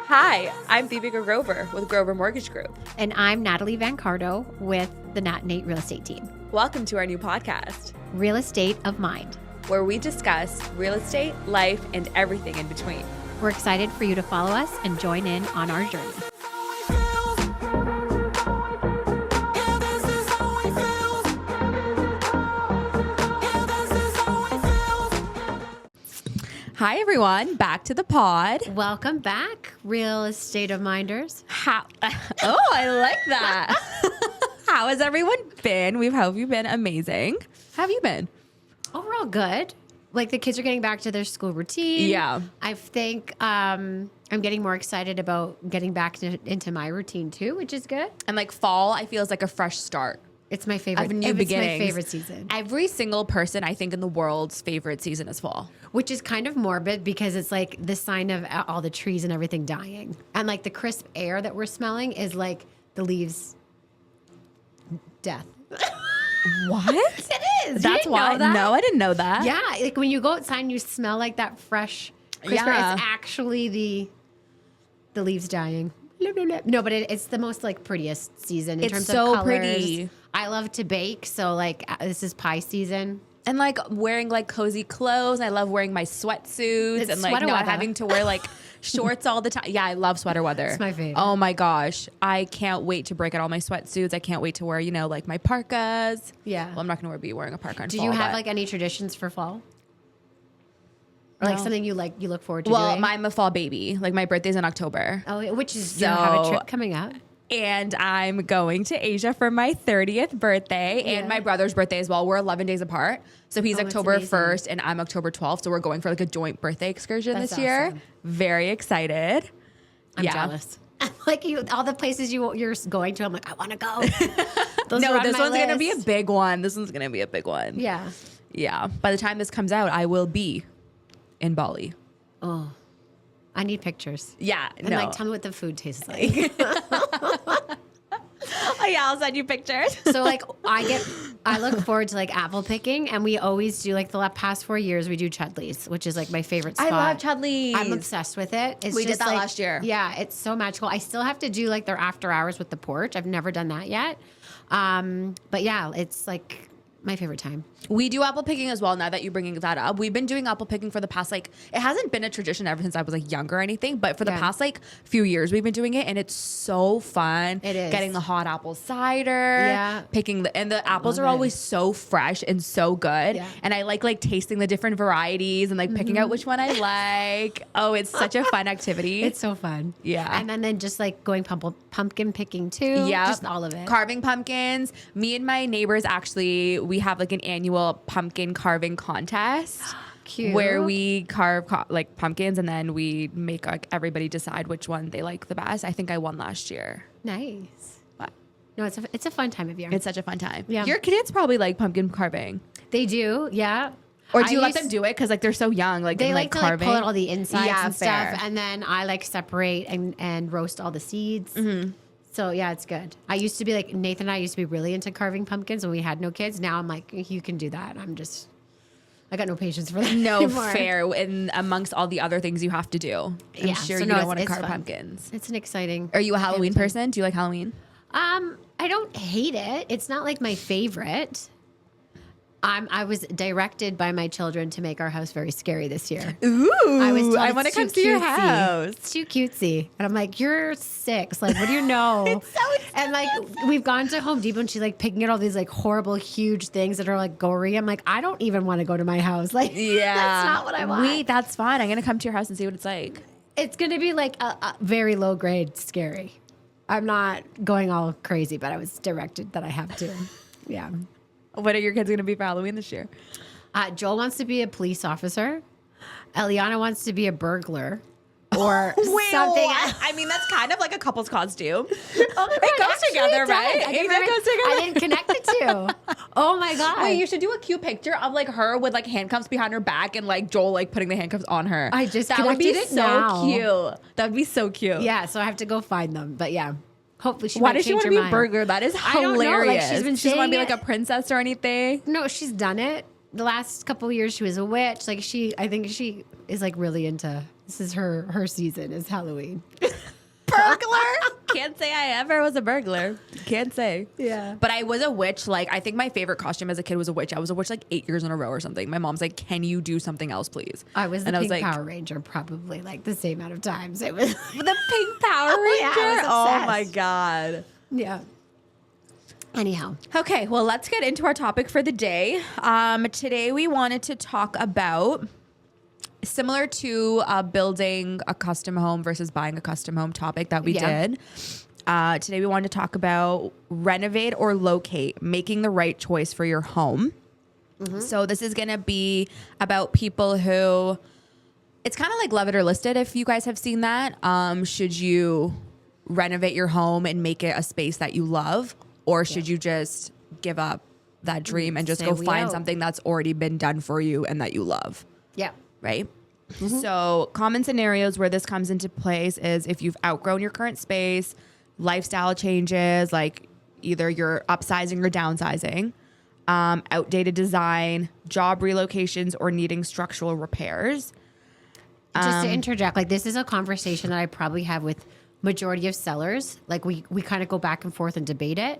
Hi, I'm Phoebe Grover with Grover Mortgage Group. And I'm Natalie Van Cardo with the Nat Nate Real Estate Team. Welcome to our new podcast, Real Estate of Mind, where we discuss real estate, life, and everything in between. We're excited for you to follow us and join in on our journey. Hi, everyone. Back to the pod. Welcome back, Real Estate of Minders. Oh, I like that. How has everyone been? We hope you've been amazing. How have you been? Overall, good. Like the kids are getting back to their school routine. Yeah. I think I'm getting more excited about getting back into my routine too, which is good. And like fall, I feel is like a fresh start. It's my favorite. Of new beginnings. It's my favorite season. Every single person, I think, in the world's favorite season is fall. Which is kind of morbid because it's like the sign of all the trees and everything dying. And like the crisp air that we're smelling is like the leaves' death. What? It is. That's why. No, I didn't know that. Yeah. Like when you go outside and you smell like that fresh crisp air, it's actually the leaves dying. No, but it's the most like prettiest season in terms of colors. It's so pretty. I love to bake, so like this is pie season. And like wearing like cozy clothes. I love wearing my sweatsuits and like not having to wear like shorts all the time. Yeah, I love sweater weather. It's my favorite. Oh my gosh. I can't wait to break out all my sweatsuits. I can't wait to wear, like my parkas. Yeah. Well, I'm not going to be wearing a parka in fall. Do you have like any traditions for fall? Or like something you look forward to doing? Well, I'm a fall baby. Like my birthday's in October. Oh, which is, you have a trip coming up. And I'm going to Asia for my 30th birthday and my brother's birthday as well. We're 11 days apart. So he's October 1st and I'm October 12th. So we're going for like a joint birthday excursion this year. Awesome. Very excited. I'm jealous. Like all the places you're going to, I'm like, I want to go. No, this one's going to be a big one. This one's going to be a big one. Yeah. Yeah. By the time this comes out, I will be in Bali. Oh. I need pictures. Yeah. And like, tell me what the food tastes like. Oh yeah, I'll send you pictures. So like I look forward to like apple picking, and we always do like the past 4 years we do Chudley's, which is like my favorite spot. I love Chudley's. I'm obsessed with it. We did that last year. Yeah, it's so magical. I still have to do like their after hours with the porch. I've never done that yet. But yeah, it's like my favorite time. We do apple picking as well. Now that you're bringing that up, we've been doing apple picking for the past it hasn't been a tradition ever since I was like younger or anything, but for the past few years we've been doing it, and it's so fun. It is getting the hot apple cider, picking and the apples are always so fresh and so good. Yeah. And I like tasting the different varieties and like picking out which one I like. Oh, it's such a fun activity. It's so fun. Yeah. And then just like going pumpkin picking too. Yeah. Just all of it. Carving pumpkins. Me and my neighbors we have like an annual pumpkin carving contest. Cute. Where we carve like pumpkins, and then we make like everybody decide which one they like the best. I think I won last year. Nice. But no, it's a fun time of year. It's such a fun time. Yeah. Your kids probably like pumpkin carving. They do, yeah. Or do you let them do it because like they're so young? Like they like to carving? Like pull out all the insides and fair. stuff, and then I like separate and roast all the seeds. Mm-hmm. So yeah, it's good. I used to be like Nathan and I used to be really into carving pumpkins when we had no kids. Now I'm like, you can do that. I got no patience for that. No, anymore. fair. And amongst all the other things you have to do, I'm sure you don't want to carve pumpkins. It's an exciting. Are you a Halloween person? Do you like Halloween? I don't hate it. It's not like my favorite. I was directed by my children to make our house very scary this year. Ooh, I want to come to your house. It's too cutesy. And I'm like, you're 6. Like, what do you know? It's so expensive. And like, we've gone to Home Depot and she's like picking at all these like horrible, huge things that are like gory. I'm like, I don't even want to go to my house. Like, that's not what I want. Wait, that's fine. I'm going to come to your house and see what it's like. It's going to be like a very low grade scary. I'm not going all crazy, but I was directed that I have to. Yeah. What are your kids going to be for Halloween this year? Joel wants to be a police officer. Eliana wants to be a burglar. Or something. I mean, that's kind of like a couple's costume. Oh it goes together, right? I didn't connect the two. Oh my God. Wait, you should do a cute picture of like her with like handcuffs behind her back and like Joel like putting the handcuffs on her. That would be so cute. That would be so cute. Yeah, so I have to go find them. But yeah. Hopefully she Why might does she change want to her be mind. a burglar? That is hilarious. I don't know. Like, she's been she doesn't want to be saying like a princess or anything. No, she's done it. the last couple of years she was a witch. Like I think she is like really into, this is her season is Halloween. Burglar? Can't say I ever was a burglar. Can't say. Yeah. But I was a witch. Like, I think my favorite costume as a kid was a witch. I was a witch like 8 years in a row or something. My mom's like, can you do something else, please? I was the Pink Power Ranger probably like the same amount of times. It was the Pink Power Ranger? Yeah, oh my God. Yeah. Anyhow. Okay, well, let's get into our topic for the day. Today we wanted to talk about, similar to building a custom home versus buying a custom home topic that we did. Today we wanted to talk about renovate or locate, making the right choice for your home. Mm-hmm. So this is going to be about people who, it's kind of like Love It or List It, if you guys have seen that. Should you renovate your home and make it a space that you love? Or should you just give up that dream and just go find something that's already been done for you and that you love? Yeah. Right? Mm-hmm. So common scenarios where this comes into place is if you've outgrown your current space, lifestyle changes, like either you're upsizing or downsizing, outdated design, job relocations, or needing structural repairs. Just to interject, like this is a conversation that I probably have with majority of sellers. Like we kind of go back and forth and debate it.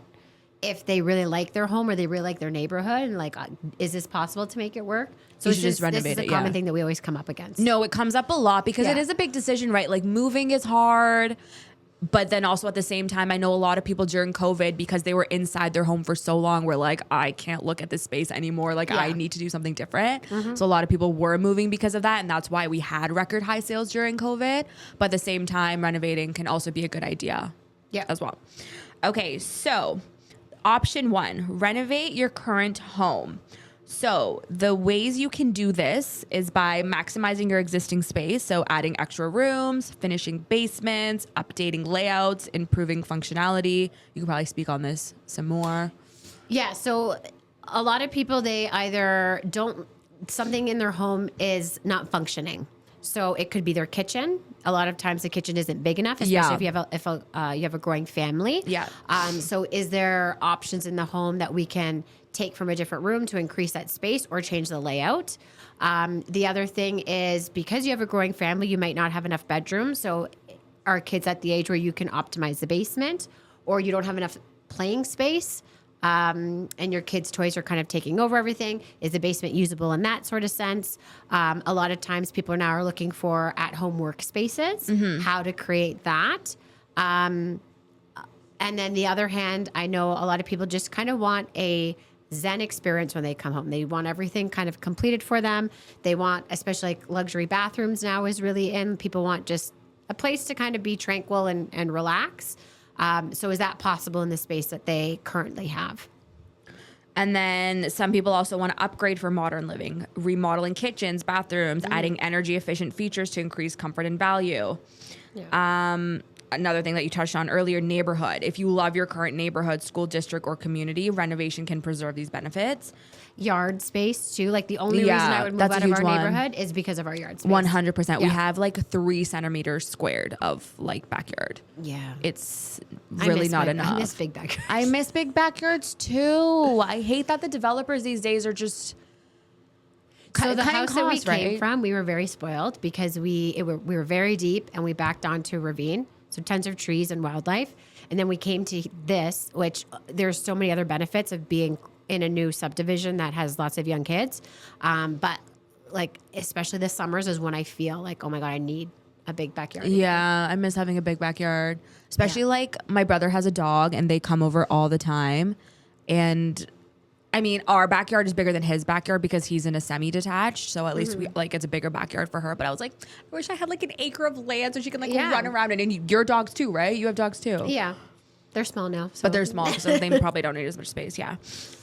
If they really like their home or they really like their neighborhood and like, is this possible to make it work? So it's just renovate it. This is a common thing that we always come up against. No, it comes up a lot because it is a big decision, right? Like moving is hard. But then also at the same time, I know a lot of people during COVID, because they were inside their home for so long, were like, I can't look at this space anymore. Like I need to do something different. Mm-hmm. So a lot of people were moving because of that. And that's why we had record high sales during COVID. But at the same time, renovating can also be a good idea as well. Okay, so option 1, renovate your current home. So the ways you can do this is by maximizing your existing space. So adding extra rooms, finishing basements, updating layouts, improving functionality. You can probably speak on this some more. Yeah. So a lot of people, they either something in their home is not functioning. So it could be their kitchen. A lot of times the kitchen isn't big enough, especially if you have a growing family. Yeah. So is there options in the home that we can take from a different room to increase that space or change the layout? The other thing is, because you have a growing family, you might not have enough bedrooms. So are kids at the age where you can optimize the basement, or you don't have enough playing space? And your kids' toys are kind of taking over everything. Is the basement usable in that sort of sense? A lot of times people now are looking for at-home workspaces, how to create that. And then the other hand, I know a lot of people just kind of want a Zen experience when they come home. They want everything kind of completed for them. They want, especially like luxury bathrooms now is really in. People want just a place to kind of be tranquil and relax. So is that possible in the space that they currently have? And then some people also want to upgrade for modern living, remodeling kitchens, bathrooms, adding energy efficient features to increase comfort and value. Yeah. Another thing that you touched on earlier, neighborhood. If you love your current neighborhood, school district, or community, renovation can preserve these benefits. Yard space too. Like the only reason I would move out of our neighborhood is because of our yard space. 100%. Yeah. We have like 3 centimeters squared of like backyard. Yeah. It's really not enough. I miss big backyards. I miss big backyards too. I hate that the developers these days are just So the house that we came from, we were very spoiled because we were very deep and we backed onto a ravine. So tons of trees and wildlife. And then we came to this, which there's so many other benefits of being in a new subdivision that has lots of young kids. But like, especially the summers is when I feel like, oh my God, I need a big backyard. Yeah, I miss having a big backyard. Especially like my brother has a dog and they come over all the time. And I mean, our backyard is bigger than his backyard because he's in a semi-detached. So at least we like it's a bigger backyard for her. But I was like, I wish I had like an acre of land so she can like run around it. And your dogs too, right? You have dogs too. Yeah. They're small now. So. But they're small, so they probably don't need as much space,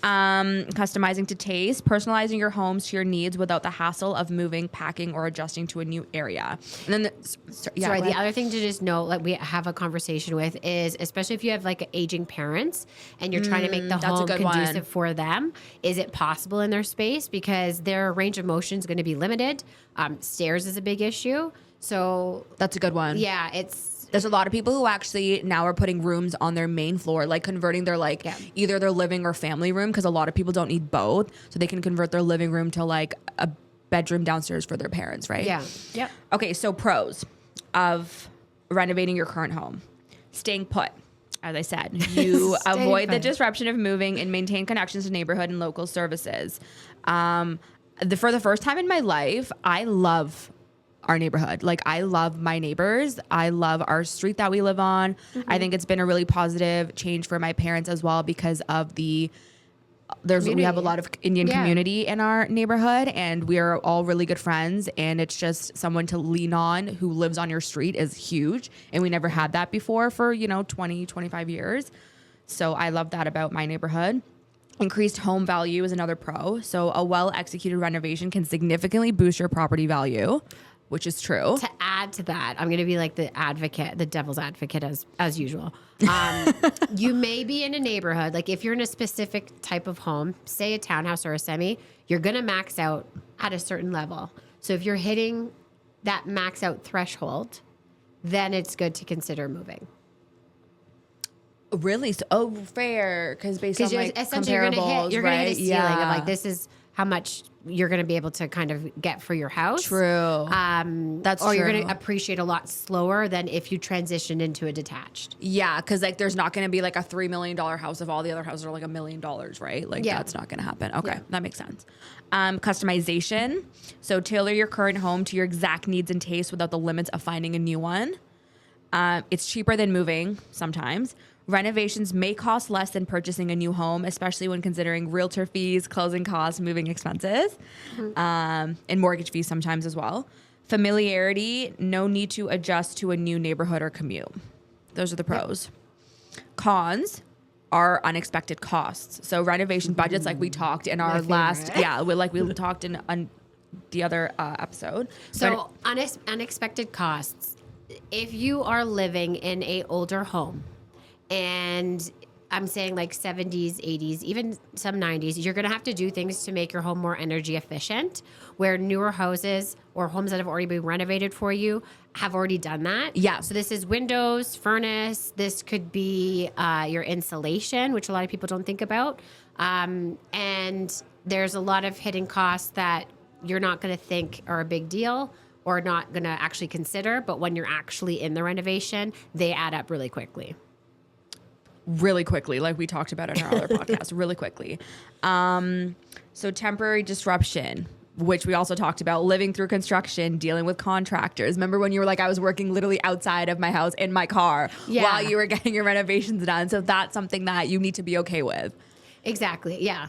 customizing to taste, personalizing your homes to your needs without the hassle of moving, packing, or adjusting to a new area. And then, the other thing to just know, like we have a conversation with is, especially if you have like aging parents and you're trying to make the home conducive for them, is it possible in their space? Because their range of motion is going to be limited. Stairs is a big issue. So that's a good one. Yeah, it's There's a lot of people who actually now are putting rooms on their main floor, like converting their either their living or family room, because a lot of people don't need both. So they can convert their living room to like a bedroom downstairs for their parents, right? Yeah. Yep. Okay, so pros of renovating your current home. Staying put. As I said, you avoid the disruption of moving and maintain connections to neighborhood and local services. For the first time in my life, I love our neighborhood. Like, I love my neighbors. I love our street that we live on. Mm-hmm. I think it's been a really positive change for my parents as well because of we have a lot of Indian community in our neighborhood, and we are all really good friends, and it's just someone to lean on who lives on your street is huge, and we never had that before for 20, 25 years. So I love that about my neighborhood. Increased home value is another pro. So a well-executed renovation can significantly boost your property value, which is true. To add to that, I'm going to be like the devil's advocate as usual. You may be in a neighborhood, like if you're in a specific type of home, say a townhouse or a semi, you're going to max out at a certain level. So if you're hitting that max out threshold, then it's good to consider moving. Really? So, fair. Because based on like comparables, you're going to hit a ceiling of like, this is how much you're going to be able to kind of get for your house. True. That's true. Or you're going to appreciate a lot slower than if you transitioned into a detached. Yeah, because like there's not going to be like a $3 million house if all the other houses are like $1 million, right? Like that's not going to happen. Okay, that makes sense. Customization. So tailor your current home to your exact needs and tastes without the limits of finding a new one. It's cheaper than moving sometimes. Renovations may cost less than purchasing a new home, especially when considering realtor fees, closing costs, moving expenses, and mortgage fees sometimes as well. Familiarity, no need to adjust to a new neighborhood or commute. Those are the pros. Cons are unexpected costs. So renovation budgets, like we talked in our last, we talked in on the other episode. So unexpected costs. If you are living in a older home, and I'm saying like 70s, 80s, even some 90s, you're going to have to do things to make your home more energy efficient, where newer houses or homes that have already been renovated for you have already done that. Yeah. So this is windows, furnace. This could be your insulation, which a lot of people don't think about. And there's a lot of hidden costs that you're not going to think are a big deal or not going to actually consider. But when you're actually in the renovation, they add up really quickly. Really quickly, like we talked about in our other podcast, really quickly. So temporary disruption, which we also talked about, living through construction, dealing with contractors. Remember when you were like, I was working literally outside of my house in my car while you were getting your renovations done. So that's something that you need to be okay with. Exactly. Yeah.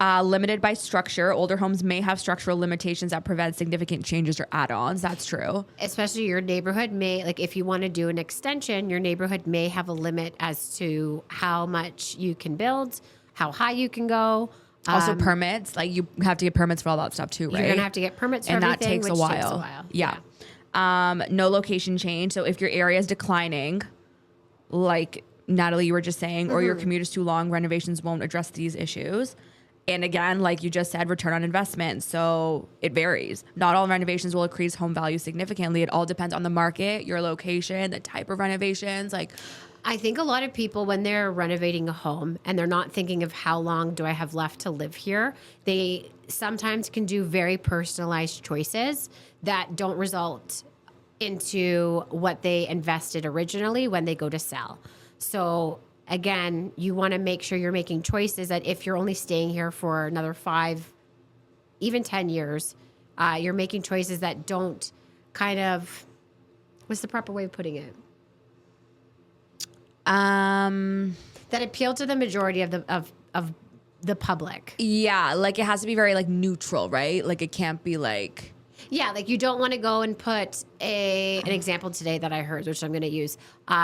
Limited by structure. Older homes may have structural limitations that prevent significant changes or add-ons. That's true. Especially your neighborhood may, like if you want to do an extension, your neighborhood may have a limit as to how much you can build, how high you can go. Also permits. Like you have to get permits for all that stuff too, right? You're going to have to get permits for everything, that takes a while. Yeah. No location change. So if your area is declining, like Natalie, you were just saying, or your commute is too long, renovations won't address these issues. And again, like you just said, return on investment. So it varies. Not all renovations will increase home value significantly. It all depends on the market, your location, the type of renovations. Like, I think a lot of people, when they're renovating a home and they're not thinking of how long do I have left to live here, they sometimes can do very personalized choices that don't result into what they invested originally when they go to sell. So again, you want to make sure you're making choices that if you're only staying here for another 5, even 10 years, you're making choices that don't kind of, what's the proper way of putting it? That appeal to the majority of the public. Yeah, like it has to be very like neutral, right? Like it can't be like... Yeah, like you don't want to go and put an example today that I heard, which I'm going to use.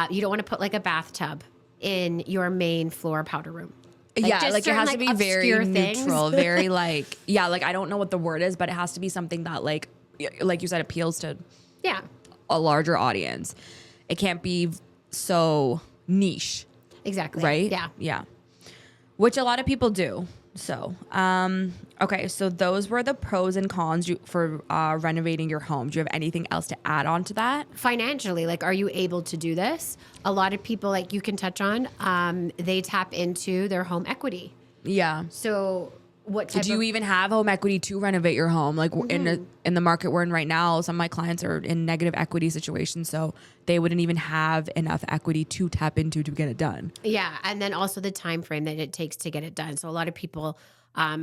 You don't want to put like a bathtub in your main floor powder room. Like like it has to be very neutral, very like, like I don't know what the word is, but it has to be something that like you said, appeals to a larger audience. It can't be so niche. Exactly. Right? Yeah. Yeah. Which a lot of people do. So, Okay, so those were the pros and cons for renovating your home. Do you have anything else to add on to that? Financially, like, are you able to do this? A lot of people, like you can touch on, they tap into their home equity. Yeah. So what type do you even have home equity to renovate your home? Like in the market we're in right now, some of my clients are in negative equity situations, so they wouldn't even have enough equity to tap into to get it done. Yeah, and then also the time frame that it takes to get it done. So a lot of people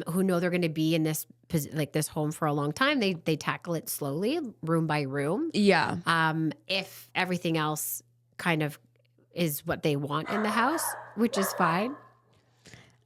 who know they're going to be in this home for a long time, they tackle it slowly, room by room. Yeah. If everything else kind of is what they want in the house, which is fine.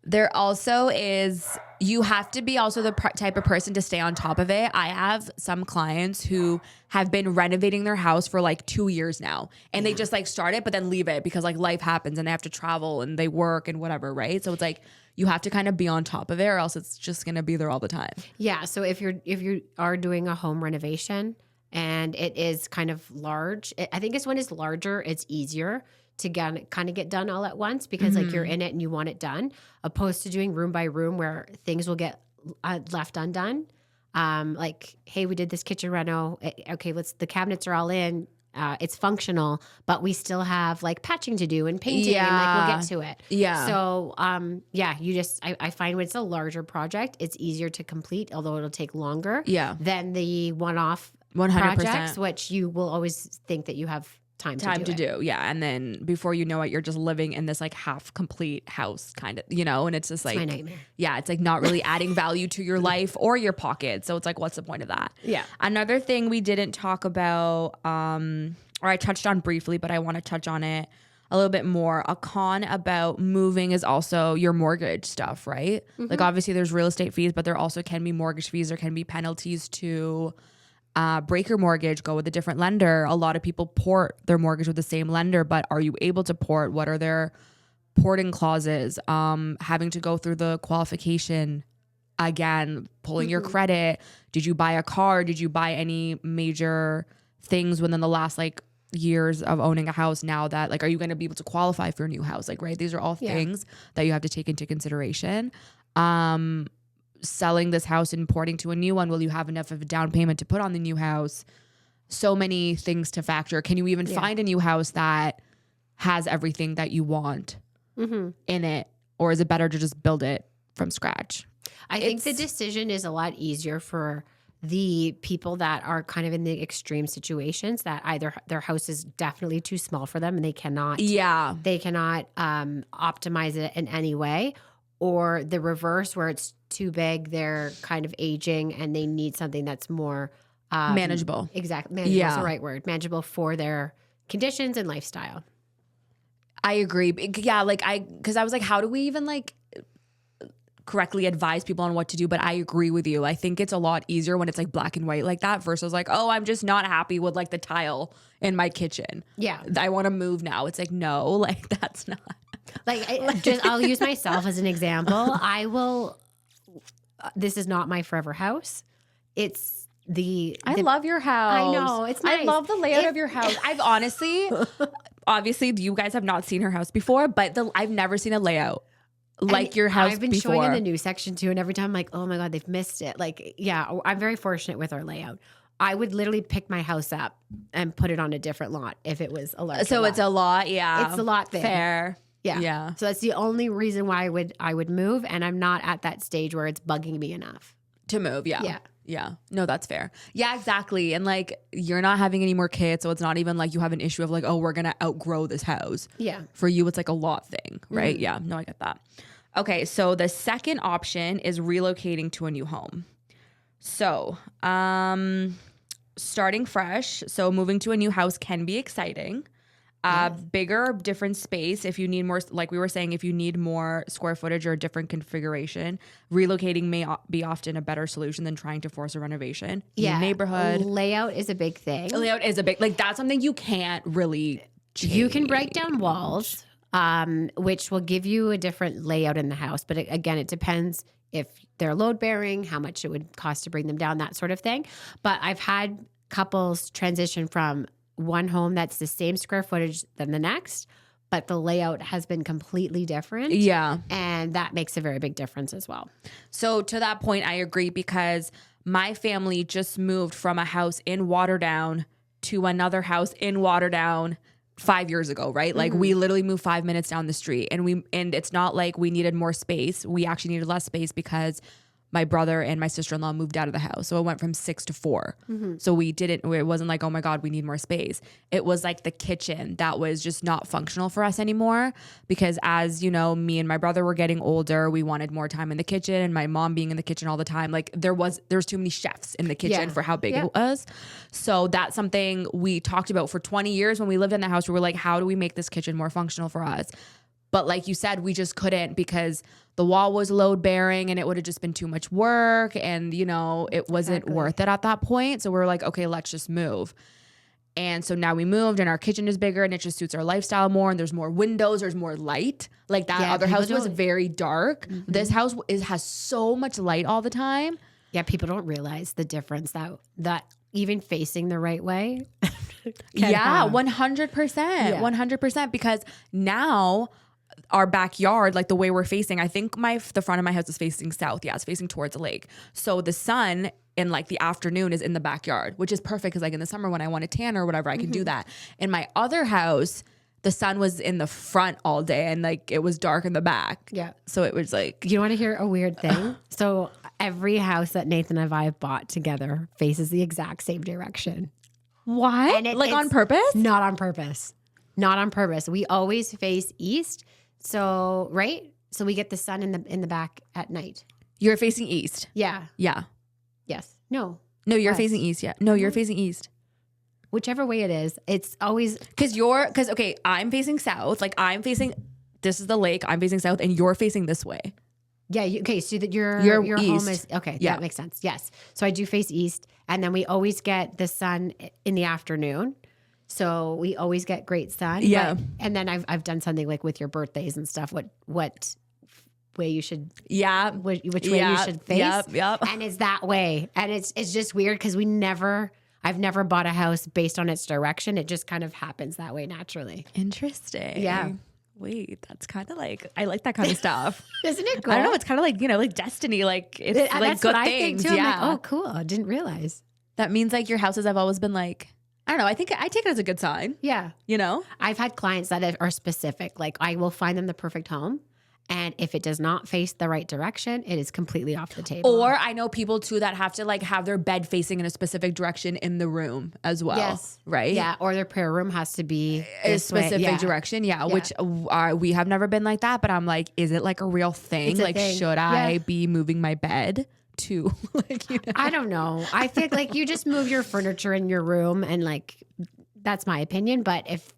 There also is, you have to be also the type of person to stay on top of it. I have some clients who have been renovating their house for like 2 years now, and they just like start it, but then leave it because like life happens and they have to travel and they work and whatever, right? So it's like, you have to kind of be on top of it, or else it's just going to be there all the time. Yeah. So if you are doing a home renovation and it is kind of large, I think it's when it's larger, it's easier to kind of get done all at once because like you're in it and you want it done, opposed to doing room by room where things will get left undone. Like, hey, we did this kitchen reno. Okay, the cabinets are all in. It's functional, but we still have like patching to do and painting and like we'll get to it. Yeah. So, I find when it's a larger project, it's easier to complete, although it'll take longer than the one-off 100%. projects, which you will always think that you have time to do. Yeah. And then before you know it, you're just living in this like half complete house kind of, and it's just like, my nightmare. Yeah. It's like not really adding value to your life or your pocket. So it's like, what's the point of that? Yeah. Another thing we didn't talk about, or I touched on briefly, but I want to touch on it a little bit more. A con about moving is also your mortgage stuff, right? Like obviously there's real estate fees, but there also can be mortgage fees. There can be penalties to break your mortgage, go with a different lender. A lot of people port their mortgage with the same lender, but are you able to port? What are their porting clauses? Having to go through the qualification again, pulling your credit. Did you buy a car? Did you buy any major things within the last like years of owning a house now that like, are you going to be able to qualify for a new house? Like, right. These are all things that you have to take into consideration. Selling this house and porting to a new one, will you have enough of a down payment to put on the new house? So many things to factor. Can you even find a new house that has everything that you want in it? Or is it better to just build it from scratch? I think the decision is a lot easier for the people that are kind of in the extreme situations that either their house is definitely too small for them and they cannot optimize it in any way, or the reverse where it's too big, they're kind of aging and they need something that's more manageable. Exactly. Manageable is the right word. Manageable for their conditions and lifestyle. I agree. Yeah, because I was like, how do we even like correctly advise people on what to do? But I agree with you. I think it's a lot easier when it's like black and white like that versus like, oh, I'm just not happy with like the tile in my kitchen. Yeah. I want to move now. It's like, no, like that's not. I'll use myself as an example. This is not my forever house. It's I love your house. I know. It's nice. I love the layout of your house. I've obviously you guys have not seen her house before, but I've never seen a layout like your house before. I've been showing in the new section too, and every time I'm like, oh my God, they've missed it. Like, yeah, I'm very fortunate with our layout. I would literally pick my house up and put it on a different lot if it was a larger lot. It's a lot, yeah. It's a lot there. Fair. Yeah. So that's the only reason why I would move, and I'm not at that stage where it's bugging me enough to move. Yeah. No, that's fair. Yeah, exactly. And like, you're not having any more kids, so it's not even like you have an issue of like, oh, we're gonna outgrow this house. Yeah. For you, it's like a lot thing, right? Yeah. No, I get that. Okay, so the second option is relocating to a new home. So, starting fresh. So moving to a new house can be exciting. Bigger, different space. If you need more, like we were saying, if you need more square footage or a different configuration, relocating may be often a better solution than trying to force a renovation. Yeah. Neighborhood. Layout is a big thing. Like that's something you can't really change. You can break down walls, which will give you a different layout in the house. But again, it depends if they're load bearing, how much it would cost to bring them down, that sort of thing. But I've had couples transition from one home that's the same square footage than the next, but the layout has been completely different. Yeah. And that makes a very big difference as well. So to that point, I agree, because my family just moved from a house in Waterdown to another house in Waterdown 5 years ago, right? Like we literally moved 5 minutes down the street, and it's not like we needed more space. We actually needed less space because my brother and my sister-in-law moved out of the house. So it went from 6 to 4. So it wasn't like, oh my God, we need more space. It was like the kitchen that was just not functional for us anymore, because as you know, me and my brother were getting older. We wanted more time in the kitchen, and my mom being in the kitchen all the time. Like there was too many chefs in the kitchen for how big it was. So that's something we talked about for 20 years when we lived in the house. We were like, how do we make this kitchen more functional for us? But like you said, we just couldn't, because the wall was load bearing and it would have just been too much work, and it wasn't worth it at that point. So we were like, okay, let's just move. And so now we moved, and our kitchen is bigger, and it just suits our lifestyle more, and there's more windows, there's more light. Like that other house was very dark. This house has so much light all the time. Yeah, people don't realize the difference that even facing the right way. 100%. 100%. Because now our backyard, like the way we're facing, I think the front of my house is facing south. Yeah, it's facing towards the lake. So the sun in like the afternoon is in the backyard, which is perfect, because like in the summer when I want to tan or whatever, I can do that. In my other house, the sun was in the front all day, and like it was dark in the back. Yeah. So it was like, you want to hear a weird thing? So every house that Nathan and I have bought together faces the exact same direction. What? And like on purpose? Not on purpose. Not on purpose. We always face east. So, right? So we get the sun in the back at night. You're facing east. Yeah. Yeah. Yes. No. No, you're facing east. Yeah. No, you're facing east. Whichever way it is, it's always because okay, I'm facing south. Like this is the lake. I'm facing south, and you're facing this way. Yeah. Okay. So that your home is okay. Yeah. That makes sense. Yes. So I do face east, and then we always get the sun in the afternoon. So we always get great sun. Yeah. And then I've done something like with your birthdays and stuff. What way you should which way you should face. Yep. And it's that way. And it's just weird because I've never bought a house based on its direction. It just kind of happens that way naturally. Interesting. Yeah. Wait, that's kind of like, I like that kind of stuff. Isn't it cool? I don't know. It's kind of like, like destiny. Like it's like that's good what things. I think too. Yeah. I'm like, oh, cool. I didn't realize. That means like your houses have always been like, I don't know. I think I take it as a good sign. Yeah. I've had clients that are specific. Like I will find them the perfect home. And if it does not face the right direction, it is completely off the table. Or I know people too that have to like have their bed facing in a specific direction in the room as well. Yes. Right? Yeah. Or their prayer room has to be a specific direction. Yeah. Which we have never been like that. But I'm like, is it like a real thing? Like, should I be moving my bed to like, I don't know. I think like you just move your furniture in your room, and like, that's my opinion. But if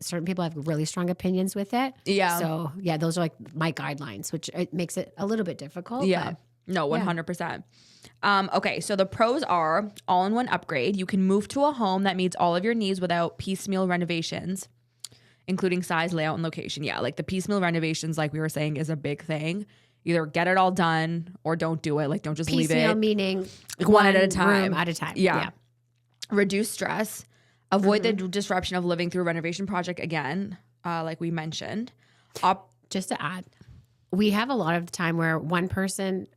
certain people have really strong opinions with it. Yeah. So yeah, those are like my guidelines, which it makes it a little bit difficult. Yeah. No, 100%. Okay. So the pros are all-in-one upgrade. You can move to a home that meets all of your needs without piecemeal renovations, including size, layout, and location. Yeah. Like the piecemeal renovations, like we were saying, is a big thing. Either get it all done or don't do it. Like don't just leave it. Piecemeal meaning like one at a time. Room at a time. Yeah. Reduce stress. Avoid the disruption of living through a renovation project again, like we mentioned. Just to add, we have a lot of the time where one family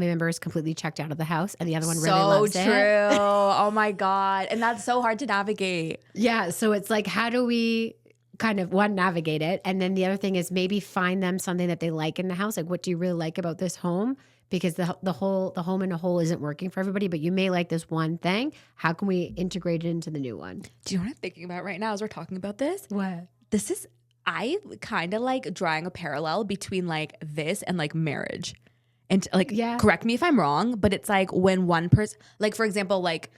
member is completely checked out of the house and the other one really loves it. So true. Oh my God. And that's so hard to navigate. Yeah. So it's like, how do we kind of navigate it? And then the other thing is maybe find them something that they like in the house. Like, what do you really like about this home? Because the home in a whole isn't working for everybody, but you may like this one thing. How can we integrate it into the new one? Do you know what I'm thinking about right now as we're talking about this? What? I kind of like drawing a parallel between like this and like marriage. And like, correct me if I'm wrong, but it's like when one person, like for example, like,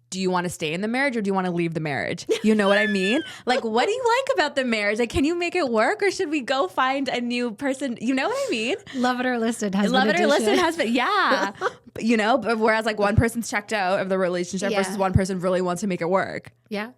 do you want to stay in the marriage or do you want to leave the marriage? You know what I mean? Like, what do you like about the marriage? Like, can you make it work or should we go find a new person? You know what I mean? Love it or listed husband. Love it or listed husband. Yeah. But whereas like one person's checked out of the relationship versus one person really wants to make it work. Yeah.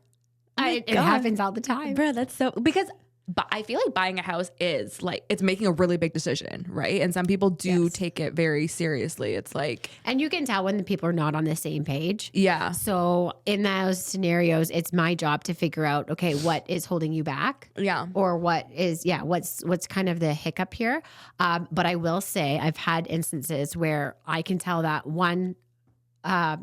It happens all the time. Bro, that's so, because But I feel like buying a house is like, it's making a really big decision, right? And some people do take it very seriously. It's like, and you can tell when the people are not on the same page. Yeah. So in those scenarios, it's my job to figure out, okay, what is holding you back? Yeah. Or what's kind of the hiccup here? But I will say I've had instances where I can tell that one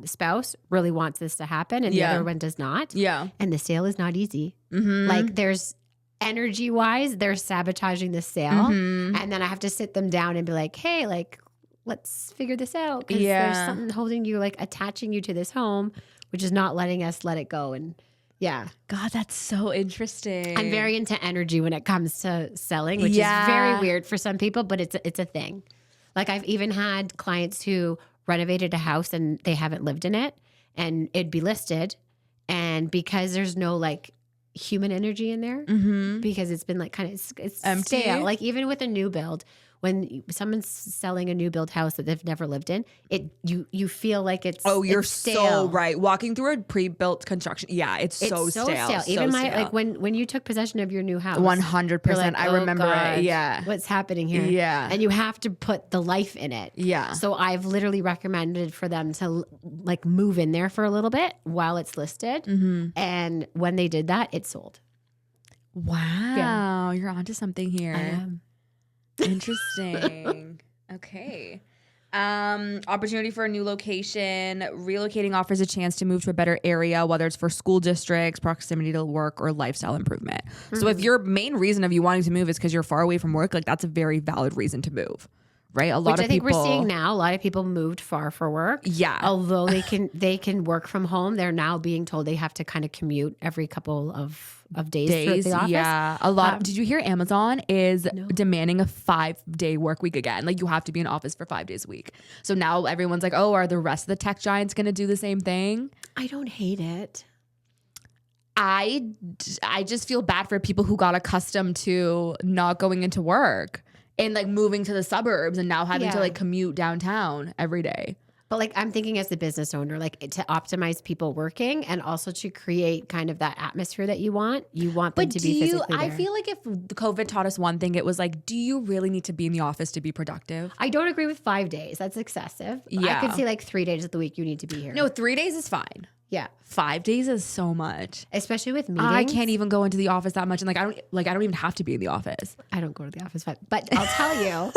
spouse really wants this to happen and the other one does not. Yeah. And the sale is not easy. Like there's energy wise, they're sabotaging the sale. And then I have to sit them down and be like, hey, like, let's figure this out. Because there's something holding you, like attaching you to this home, which is not letting us let it go. And God, that's so interesting. I'm very into energy when it comes to selling, which is very weird for some people, but it's a thing. Like I've even had clients who renovated a house and they haven't lived in it and it'd be listed. And because there's no like human energy in there, because it's been like kind of it's empty. Stale. Like even with a new build, when someone's selling a new build house that they've never lived in, you feel like it's you're it's stale. So right. Walking through a pre-built construction, it's so stale. Even so stale. like when you took possession of your new house, 100%. Like, I remember it. Yeah, what's happening here? Yeah, and you have to put the life in it. Yeah. So I've literally recommended for them to like move in there for a little bit while it's listed, and when they did that, it sold. Wow, you're onto something here. I am. Interesting. Okay. Opportunity for a new location. Relocating offers a chance to move to a better area, whether it's for school districts, proximity to work, or lifestyle improvement. So if your main reason of you wanting to move is because you're far away from work, like that's a very valid reason to move. Right? A lot Which of I think people, we're seeing now. A lot of people moved far for work. Yeah. Although they can work from home, they're now being told they have to kind of commute every couple of days to the office. Yeah. A lot. Did you hear Amazon is demanding a 5-day work week again? Like you have to be in office for 5 days a week. So now everyone's like, oh, are the rest of the tech giants going to do the same thing? I don't hate it. I just feel bad for people who got accustomed to not going into work and like moving to the suburbs and now having to like commute downtown every day. But like I'm thinking as a business owner, like to optimize people working and also to create kind of that atmosphere that you want them to be physically there. I feel like if COVID taught us one thing, it was like, do you really need to be in the office to be productive? I don't agree with 5 days. That's excessive. Yeah. I could see like 3 days of the week you need to be here. No, 3 days is fine. Yeah. 5 days is so much. Especially with meetings. I can't even go into the office that much. And I don't even have to be in the office. I don't go to the office, but I'll tell you,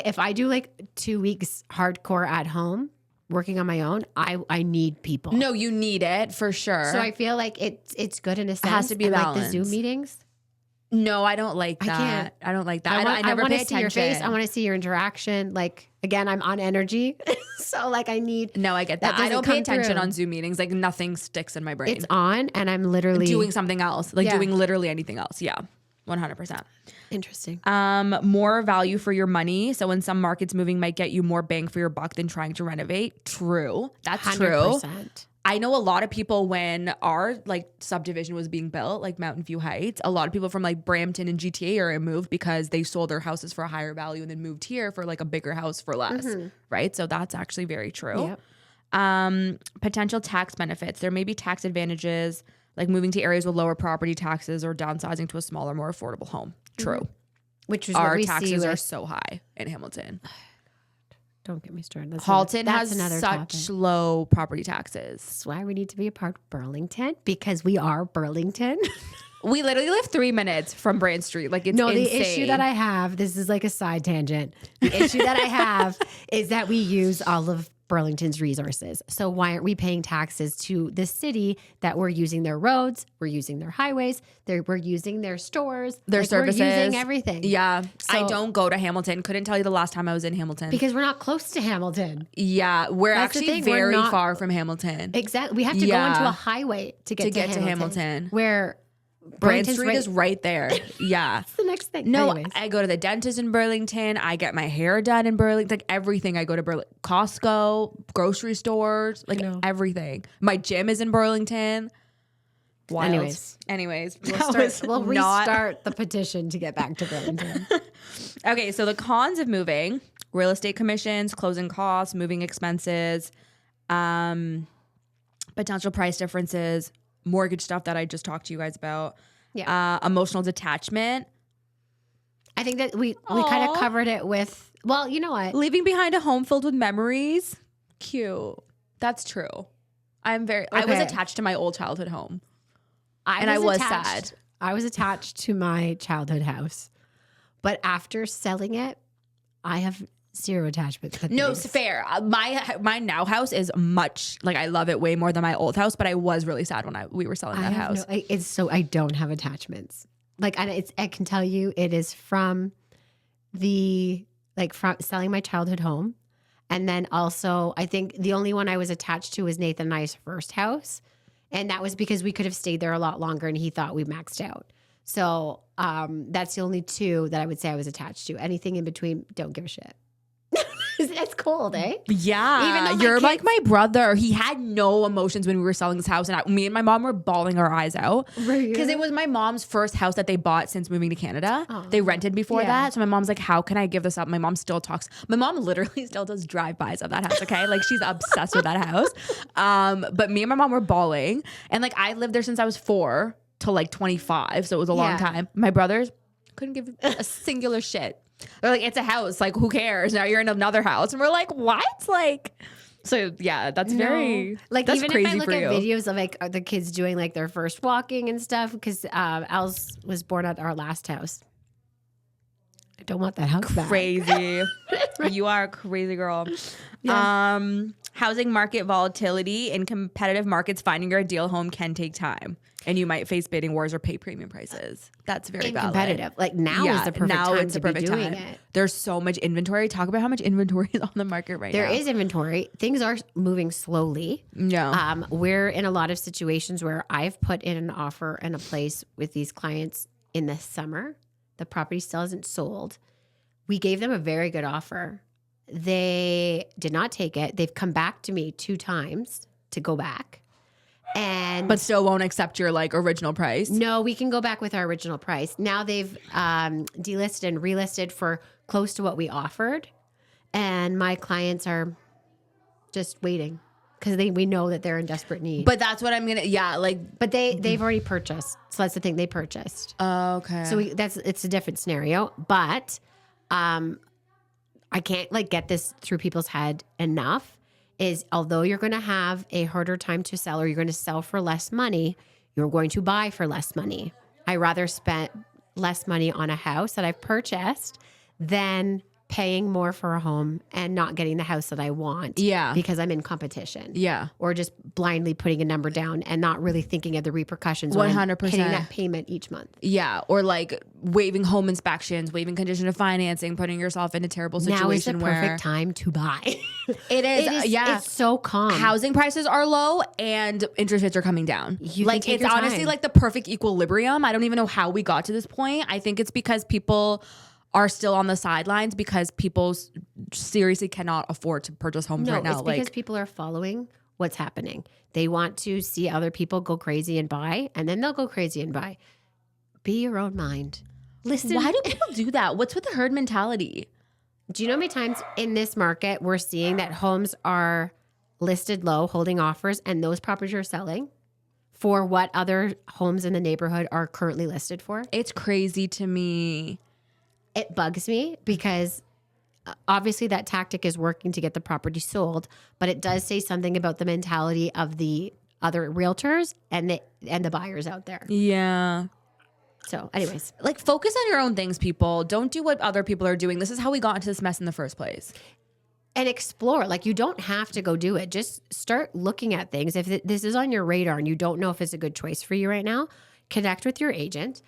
if I do like 2 weeks hardcore at home working on my own, I need people. No, you need it for sure. So I feel like it's good in a sense. It has to be a balance. Like the Zoom meetings. No, I don't like that. I can't. I don't like that. I want never pay to see attention. your face. I want to see your interaction. Like again, I'm on energy, so like I need. No, I get that. I don't pay attention on Zoom meetings. Like nothing sticks in my brain. It's on, and I'm literally doing something else. Like doing literally anything else. Yeah, 100%. Interesting. More value for your money. So in some markets, moving might get you more bang for your buck than trying to renovate. True. That's 100%. True. I know a lot of people when our like subdivision was being built, like Mountain View Heights, a lot of people from like Brampton and GTA area moved because they sold their houses for a higher value and then moved here for like a bigger house for less. Right. So that's actually very true. Yep. Potential tax benefits. There may be tax advantages like moving to areas with lower property taxes or downsizing to a smaller, more affordable home. True. Which is our taxes are so high in Hamilton. Don't get me started. Halton has such low property taxes. That's why we need to be a part of Burlington, because we are Burlington. We literally live 3 minutes from Brand Street. Like it's insane. The issue that I have, this is like a side tangent. The issue that I have is that we use all of Burlington's resources. So why aren't we paying taxes to the city that we're using their roads, we're using their highways, we're using their stores, their services, we're using everything. Yeah. So, I don't go to Hamilton. Couldn't tell you the last time I was in Hamilton. Because we're not close to Hamilton. Yeah. We're actually very far from Hamilton. Exactly. We have to go into a highway to get to Hamilton. Where Brand Street is right there. Yeah. That's the next thing. No, anyways. I go to the dentist in Burlington. I get my hair done in Burlington. Like everything. I go to Costco, grocery stores, like everything. My gym is in Burlington. Wild. Anyways, we'll restart the petition to get back to Burlington. Okay, so the cons of moving: real estate commissions, closing costs, moving expenses, potential price differences, mortgage stuff that I just talked to you guys about, Emotional detachment. I think that we kind of covered it with, well, you know what? Leaving behind a home filled with memories. Cute. That's true. I was attached to my old childhood home. I was sad. I was attached to my childhood house. But after selling it, I have zero attachment to No, it's fair. My now house is much, like, I love it way more than my old house, but I was really sad when we were selling that house. I don't have attachments. Like, I can tell you it is from from selling my childhood home. And then also, I think the only one I was attached to was Nathan and I's first house. And that was because we could have stayed there a lot longer and he thought we maxed out. So that's the only two that I would say I was attached to. Anything in between, don't give a shit. It's cold, eh? Yeah. You're like my brother. He had no emotions when we were selling this house. And me and my mom were bawling our eyes out. Because it was my mom's first house that they bought since moving to Canada. Oh. They rented before that. So my mom's like, how can I give this up? My mom still talks. My mom literally still does drive-bys of that house, okay? Like, she's obsessed with that house. But me and my mom were bawling. And like, I lived there since I was 4 till like 25. So it was a long time. My brothers couldn't give a singular shit. They're like, it's a house. Like, who cares? Now you're in another house. And we're like, what? Like, so yeah, that's very, like, that's even crazy if I look for at you. videos of like the kids doing like their first walking and stuff, because Els was born at our last house. I don't want that house back. Crazy. You are a crazy girl. Yeah. Housing market volatility. In competitive markets, finding your ideal home can take time. And you might face bidding wars or pay premium prices. That's very valid. Competitive. Like, now is the perfect time to be doing it. There's so much inventory. Talk about how much inventory is on the market right now. There is inventory. Things are moving slowly. Yeah. We're in a lot of situations where I've put in an offer and a place with these clients in the summer. The property still isn't sold. We gave them a very good offer. They did not take it. They've come back to me 2 times to go back. But still won't accept your like original price. No, we can go back with our original price. Now they've delisted and relisted for close to what we offered, and my clients are just waiting because we know that they're in desperate need. But that's what I'm gonna But they've already purchased, so that's the thing, they purchased. Oh, okay. So it's a different scenario, but I can't like get this through people's head enough. Is although you're going to have a harder time to sell or you're going to sell for less money, you're going to buy for less money. I rather spend less money on a house that I've purchased than paying more for a home and not getting the house that I want. Yeah. Because I'm in competition. Yeah. Or just blindly putting a number down and not really thinking of the repercussions. 100%. Hitting that payment each month. Yeah. Or like waiving home inspections, waiving condition of financing, putting yourself in a terrible situation. Now is the perfect time to buy. It is. Yeah. It's so calm. Housing prices are low and interest rates are coming down. It's honestly like the perfect equilibrium. I don't even know how we got to this point. I think it's because people are still on the sidelines because people seriously cannot afford to purchase homes right now. It's because people are following what's happening. They want to see other people go crazy and buy, and then they'll go crazy and buy. Be your own mind. Listen. Why do people do that? What's with the herd mentality? Do you know how many times in this market we're seeing that homes are listed low, holding offers, and those properties are selling for what other homes in the neighborhood are currently listed for? It's crazy to me. It bugs me because obviously that tactic is working to get the property sold, but it does say something about the mentality of the other realtors and the buyers out there. Yeah. So anyways, like, focus on your own things, people. Don't do what other people are doing. This is how we got into this mess in the first place. And explore. Like, you don't have to go do it. Just start looking at things. If this is on your radar and you don't know if it's a good choice for you right now, connect with your agent.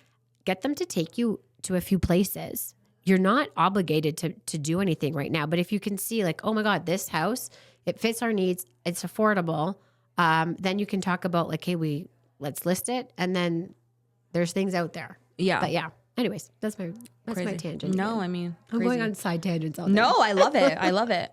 Get them to take you to a few places. You're not obligated to do anything right now. But if you can see like, oh my God, this house, it fits our needs, it's affordable, then you can talk about like, hey, let's list it. And then there's things out there. Yeah. But yeah. Anyways, that's my tangent. No, I mean, I'm going on side tangents all day. No, I love it. I love it.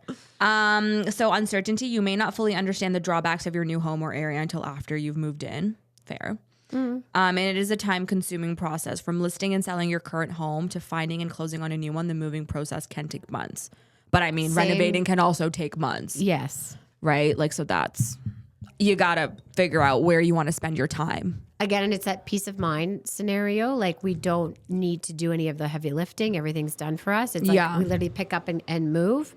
So uncertainty, you may not fully understand the drawbacks of your new home or area until after you've moved in. Fair. Mm. And it is a time-consuming process. From listing and selling your current home to finding and closing on a new one, the moving process can take months. But I mean, renovating can also take months. Yes. Right? Like, so you got to figure out where you want to spend your time again, it's that peace of mind scenario. Like we don't need to do any of the heavy lifting. Everything's done for us. It's like we literally pick up and move.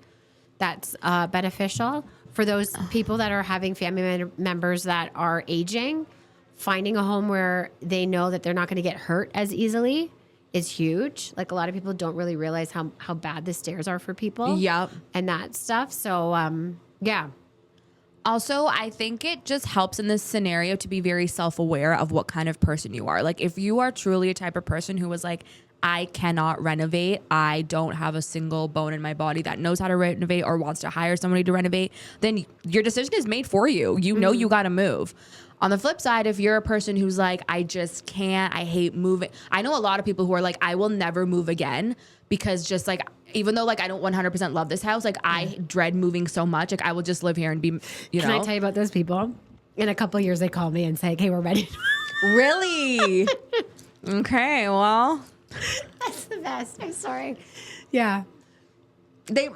That's beneficial for those people that are having family members that are aging. Finding a home where they know that they're not going to get hurt as easily is huge. Like a lot of people don't really realize how bad the stairs are for people. Yep. And that stuff. So, yeah. Also, I think it just helps in this scenario to be very self-aware of what kind of person you are. Like if you are truly a type of person who was like, I cannot renovate, I don't have a single bone in my body that knows how to renovate or wants to hire somebody to renovate, then your decision is made for you. You know you got to move. On the flip side, if you're a person who's like, I just can't, I hate moving. I know a lot of people who are like, I will never move again because just like, even though like I don't 100% love this house, like I dread moving so much. Like I will just live here and be, you know. Can I tell you about those people? In a couple of years, they call me and say, hey, we're ready. Really? Okay, well. That's the best. I'm sorry. Yeah. Like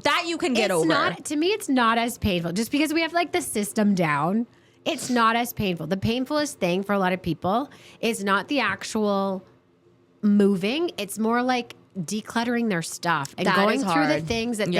that you can get over. To me, it's not as painful. Just because we have like the system down, it's not as painful. The painfulest thing for a lot of people is not the actual moving. It's more like decluttering their stuff and going through the things that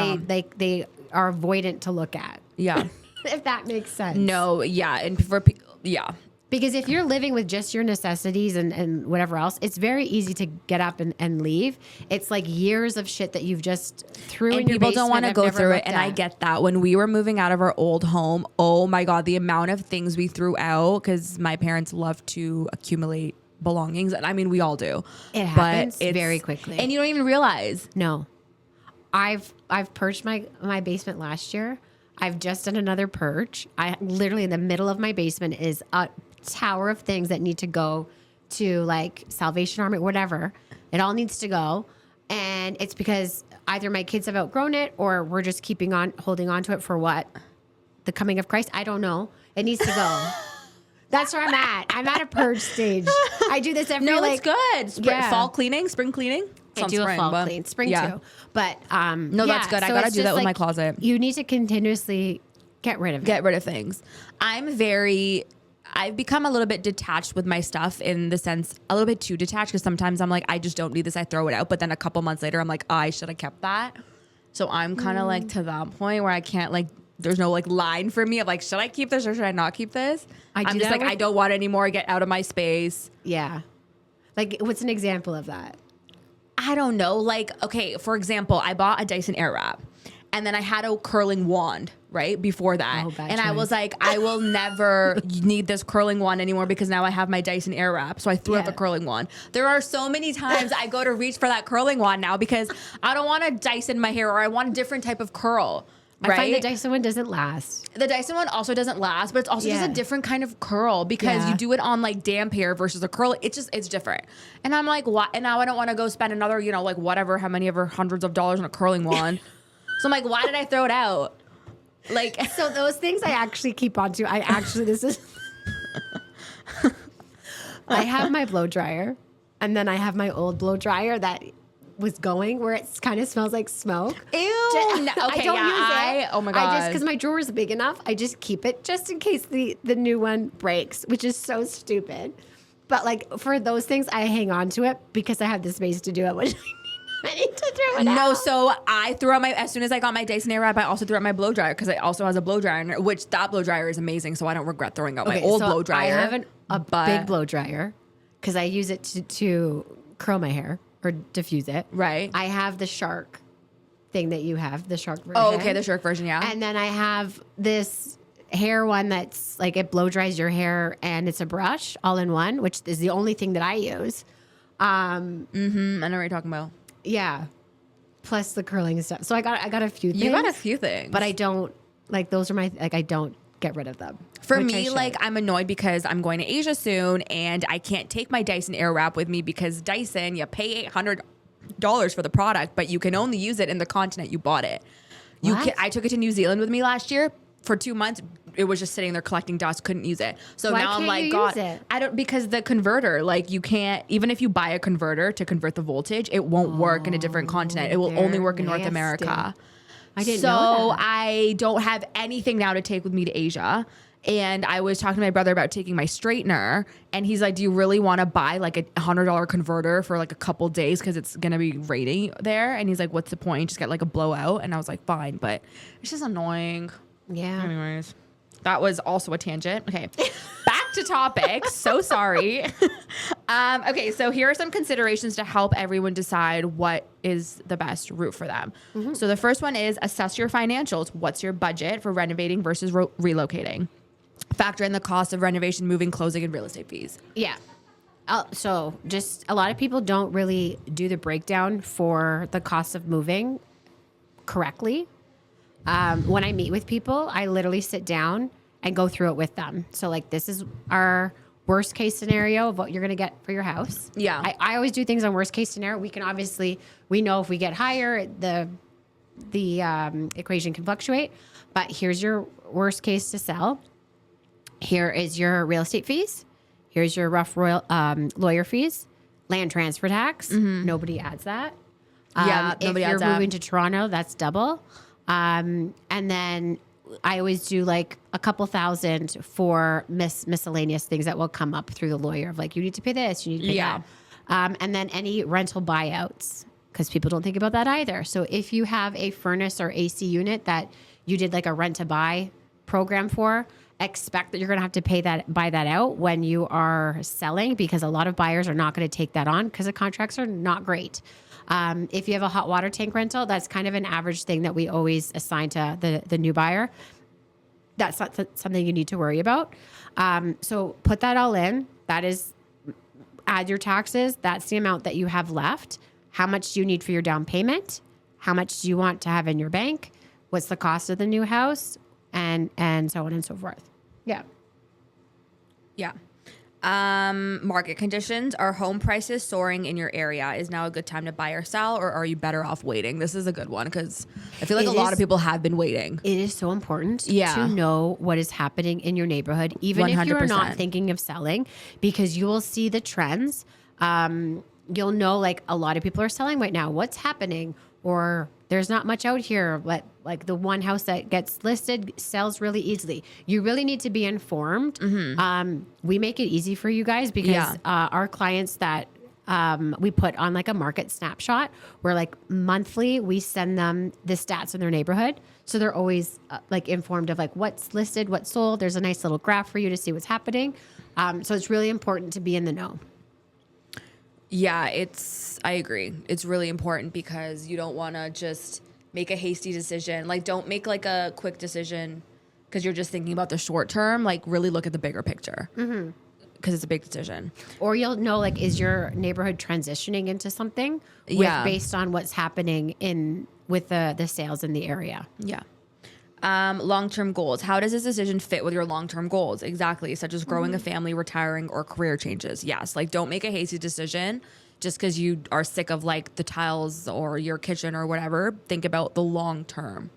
they are avoidant to look at. Yeah. If that makes sense. No, yeah. And for people, yeah. Because if you're living with just your necessities and whatever else, it's very easy to get up and leave. It's like years of shit that you've just threw in your basement. And people don't want to go through it. And I get that. When we were moving out of our old home, oh my God, the amount of things we threw out, because my parents love to accumulate belongings. And I mean, we all do. It happens very quickly. And you don't even realize. No. I've purged my basement last year. I've just done another purge. I literally in the middle of my basement is a tower of things that need to go to like Salvation Army, whatever. It all needs to go. And it's because either my kids have outgrown it or we're just holding on to it for what? The coming of Christ? I don't know. It needs to go. That's where I'm at. I'm at a purge stage. I do this every it's good. Fall cleaning, spring cleaning. I do a fall clean. Spring too. But that's good. So I gotta do that with my closet. You need to continuously get rid of things. I've become a little bit detached with my stuff in the sense, a little bit too detached because sometimes I'm like, I just don't need this. I throw it out. But then a couple months later, I'm like, I should have kept that. So I'm kind of like to that point where I can't like, there's no like line for me of like, should I keep this or should I not keep this? I'm just like, I don't want it anymore. Get out of my space. Yeah. Like what's an example of that? I don't know. Like, okay, for example, I bought a Dyson Airwrap. And then I had a curling wand, right, before that. I was like, I will never need this curling wand anymore because now I have my Dyson Airwrap. So I threw out the curling wand. There are so many times I go to reach for that curling wand now because I don't want to Dyson my hair or I want a different type of curl. Right? I find the Dyson one doesn't last. The Dyson one also doesn't last, but it's also just a different kind of curl because you do it on like damp hair versus a curl. It's different. And I'm like, what? And now I don't want to go spend another, like whatever, how many ever hundreds of dollars on a curling wand. So I'm like, why did I throw it out? Like, so those things I actually keep on to. I have my blow dryer, and then I have my old blow dryer that was going where it kind of smells like smoke. Ew. I don't use it. Oh my God. Because my drawer is big enough, I just keep it just in case the new one breaks, which is so stupid. But like for those things, I hang on to it because I have the space to do it, which I need to throw it out. No, so I threw out as soon as I got my Dyson Airwrap, I also threw out my blow dryer because it also has a blow dryer, which that blow dryer is amazing. So I don't regret throwing out my old blow dryer. I have a big blow dryer because I use it to curl my hair or diffuse it. Right. I have the Shark thing that you have, the Shark version. Oh, okay, the Shark version, yeah. And then I have this hair one that's like it blow dries your hair and it's a brush all in one, which is the only thing that I use. I know what you're talking about. Yeah. Plus the curling stuff. So I got a few things. You got a few things. But I don't, like, those are I don't get rid of them. For me, like, I'm annoyed because I'm going to Asia soon and I can't take my Dyson Airwrap with me because Dyson, you pay $800 for the product, but you can only use it in the continent you bought it. I took it to New Zealand with me last year for 2 months. It was just sitting there collecting dust, couldn't use it. So now I'm like, God, I don't, because the converter, like you can't, even if you buy a converter to convert the voltage, it won't work in a different continent. It will only work in North America. I didn't know that. I don't have anything now to take with me to Asia. And I was talking to my brother about taking my straightener, and he's like, do you really want to buy like a $100 converter for like a couple days because it's going to be raining there? And he's like, what's the point? Just get like a blowout. And I was like, fine, but it's just annoying. Yeah. Anyways, that was also a tangent. Okay, back to topic. So sorry. Okay, so here are some considerations to help everyone decide what is the best route for them. Mm-hmm. So the first one is assess your financials. What's your budget for renovating versus relocating? Factor in the cost of renovation, moving, closing, and real estate fees. Yeah. So just a lot of people don't really do the breakdown for the cost of moving correctly. When I meet with people, I literally sit down and go through it with them. So like, this is our worst case scenario of what you're going to get for your house. Yeah. I always do things on worst case scenario. We know if we get higher, the equation can fluctuate, but here's your worst case to sell. Here is your real estate fees. Here's your rough lawyer fees, land transfer tax. Mm-hmm. Nobody adds that. Yeah, nobody adds that. If you're moving to Toronto, that's double. And then I always do like a couple thousand for miscellaneous things that will come up through the lawyer of like, you need to pay this, you need to pay that. And then any rental buyouts, because people don't think about that either. So if you have a furnace or AC unit that you did like a rent to buy program for, expect that you're going to have to buy that out when you are selling, because a lot of buyers are not going to take that on because the contracts are not great. If you have a hot water tank rental, that's kind of an average thing that we always assign to the new buyer. That's not something you need to worry about. So put that all in. That is, add your taxes. That's the amount that you have left. How much do you need for your down payment? How much do you want to have in your bank? What's the cost of the new house? And so on and so forth. Yeah. Yeah. Market conditions. Are home prices soaring in your area? Is now a good time to buy or sell, or are you better off waiting? This is a good one because I feel like a lot of people have been waiting. It is so important to know what is happening in your neighborhood, even 100%. If you're not thinking of selling, because you will see the trends. You'll know like a lot of people are selling right now. What's happening? Or there's not much out here, but like the one house that gets listed sells really easily. You really need to be informed. Mm-hmm. We make it easy for you guys because our clients that we put on like a market snapshot where like monthly we send them the stats in their neighborhood. So they're always like informed of like what's listed, what's sold. There's a nice little graph for you to see what's happening. So it's really important to be in the know. Yeah, I agree. It's really important because you don't want to just make a hasty decision. Like, don't make like a quick decision because you're just thinking about the short term. Like, really look at the bigger picture because it's a big decision. Or you'll know, like, is your neighborhood transitioning into something based on what's happening with the sales in the area. Yeah. Long-term goals. How does this decision fit with your long-term goals? Exactly. Such as growing a family, retiring, or career changes. Yes. Like, don't make a hasty decision just because you are sick of like the tiles or your kitchen or whatever. Think about the long term.